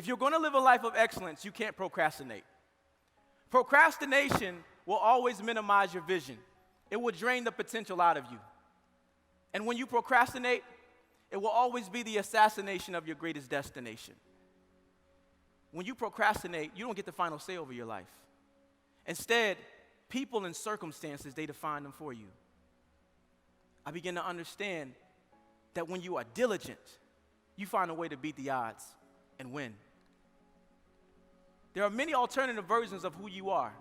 If you're going to live a life of excellence, you can't procrastinate. Procrastination will always minimize your vision. It will drain the potential out of you. And when you procrastinate, it will always be the assassination of your greatest destination. When you procrastinate, you don't get the final say over your life. Instead, people and circumstances, they define them for you. I begin to understand that when you are diligent, you find a way to beat the odds and win. There are many alternative versions of who you are,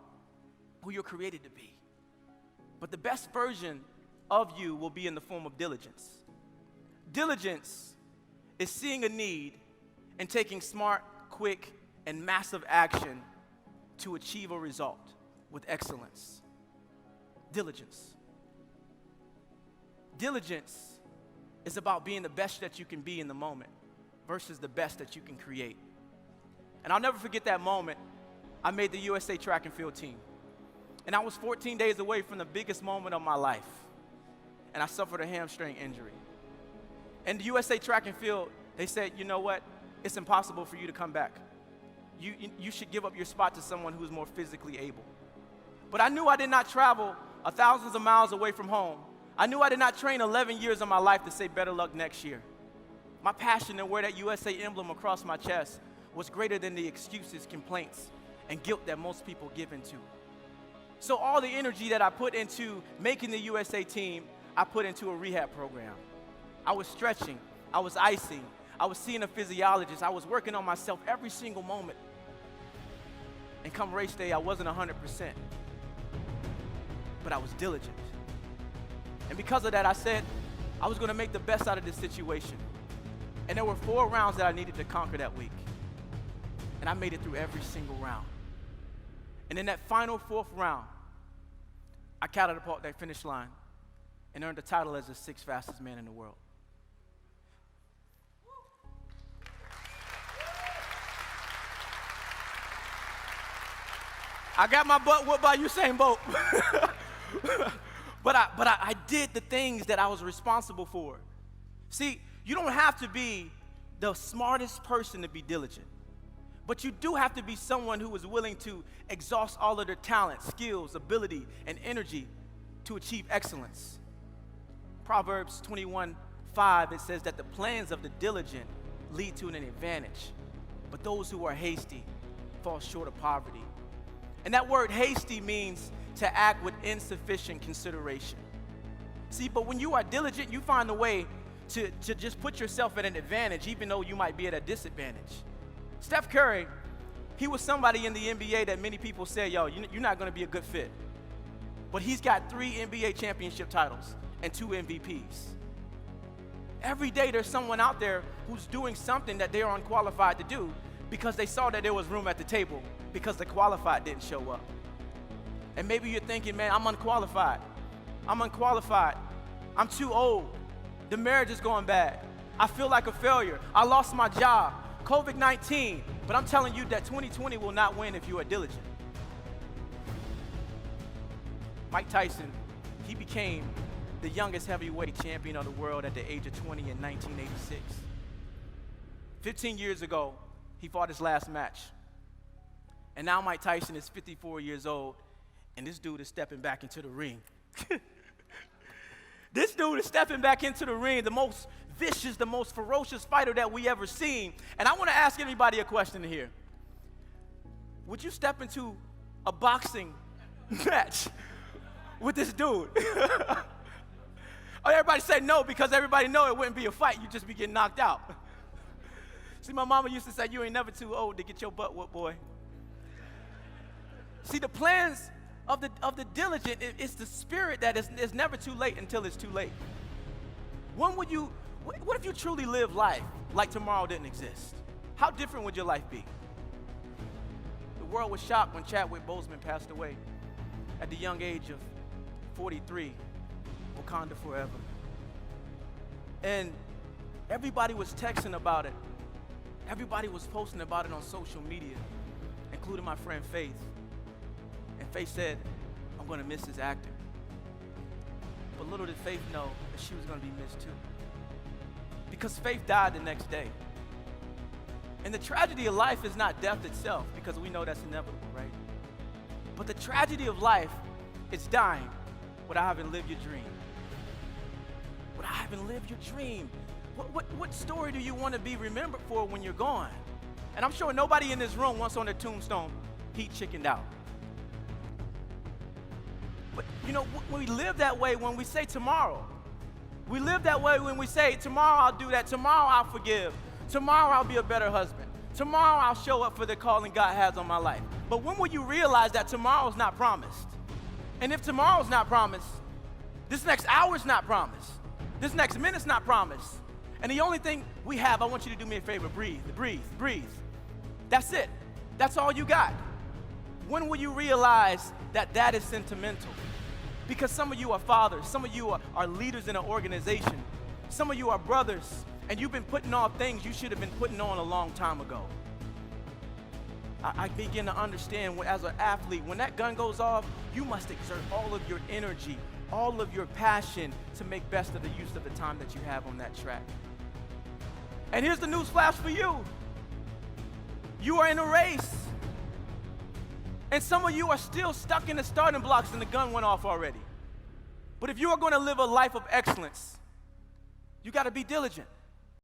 who you're created to be. But the best version of you will be in the form of diligence. Diligence is seeing a need and taking smart, quick, and massive action to achieve a result with excellence. Diligence. Diligence is about being the best that you can be in the moment versus the best that you can create. And I'll never forget that moment. I made the USA track and field team. And I was 14 days away from the biggest moment of my life. And I suffered a hamstring injury. And the USA track and field, they said, you know what? It's impossible for you to come back. You should give up your spot to someone who's more physically able. But I knew I did not travel thousands of miles away from home. I knew I did not train 11 years of my life to say better luck next year. My passion to wear that USA emblem across my chest was greater than the excuses, complaints, and guilt that most people give into. So all the energy that I put into making the USA team, I put into a rehab program. I was stretching, I was icing, I was seeing a physiologist, I was working on myself every single moment. And come race day, I wasn't 100%, but I was diligent. And because of that, I said I was going to make the best out of this situation. And there were 4 rounds that I needed to conquer that week. And I made it through every single round. And in that final 4th round, I catapulted that finish line and earned the title as the 6th fastest man in the world. I got my butt whooped by Usain Bolt. But I did the things that I was responsible for. See, you don't have to be the smartest person to be diligent. But you do have to be someone who is willing to exhaust all of their talent, skills, ability, and energy to achieve excellence. Proverbs 21:5, it says that the plans of the diligent lead to an advantage, but those who are hasty fall short of poverty. And that word hasty means to act with insufficient consideration. See, but when you are diligent, you find a way to just put yourself at an advantage, even though you might be at a disadvantage. Steph Curry, he was somebody in the NBA that many people said, yo, you're not going to be a good fit. But he's got 3 NBA championship titles and 2 MVPs. Every day there's someone out there who's doing something that they're unqualified to do because they saw that there was room at the table because the qualified didn't show up. And maybe you're thinking, man, I'm unqualified. I'm too old. The marriage is going bad. I feel like a failure. I lost my job. COVID-19. But I'm telling you that 2020 will not win if you are diligent. Mike Tyson, he became the youngest heavyweight champion of the world at the age of 20 in 1986. 15 years ago, he fought his last match. And now Mike Tyson is 54 years old, and this dude is stepping back into the ring. This dude is stepping back into the ring, the most vicious, the most ferocious fighter that we ever seen. And I want to ask anybody a question here. Would you step into a boxing match with this dude? Oh, everybody say no because everybody know it wouldn't be a fight. You'd just be getting knocked out. See, my mama used to say, you ain't never too old to get your butt whooped, boy. See, the plans of the diligent, it's the spirit that is never too late until it's too late. What if you truly live life like tomorrow didn't exist? How different would your life be? The world was shocked when Chadwick Boseman passed away at the young age of 43, Wakanda forever. And everybody was texting about it. Everybody was posting about it on social media, including my friend Faith. And Faith said, I'm going to miss this actor. But little did Faith know that she was going to be missed too. Because Faith died the next day. And the tragedy of life is not death itself, because we know that's inevitable, right? But the tragedy of life is dying without having lived your dream. Without having lived your dream. What story do you want to be remembered for when you're gone? And I'm sure nobody in this room wants on their tombstone, he chickened out. But you know, when we live that way, when we say tomorrow, we live that way when we say, tomorrow I'll do that, tomorrow I'll forgive, tomorrow I'll be a better husband, tomorrow I'll show up for the calling God has on my life. But when will you realize that tomorrow's not promised? And if tomorrow's not promised, this next hour's not promised, this next minute's not promised. And the only thing we have, I want you to do me a favor, breathe, breathe, breathe. That's it. That's all you got. When will you realize that that is sentimental? Because some of you are fathers, some of you are leaders in an organization, some of you are brothers, and you've been putting off things you should have been putting on a long time ago. I begin to understand, as an athlete, when that gun goes off, you must exert all of your energy, all of your passion to make best of the use of the time that you have on that track. And here's the news flash for you. You are in a race. And some of you are still stuck in the starting blocks and the gun went off already. But if you are going to live a life of excellence, you got to be diligent.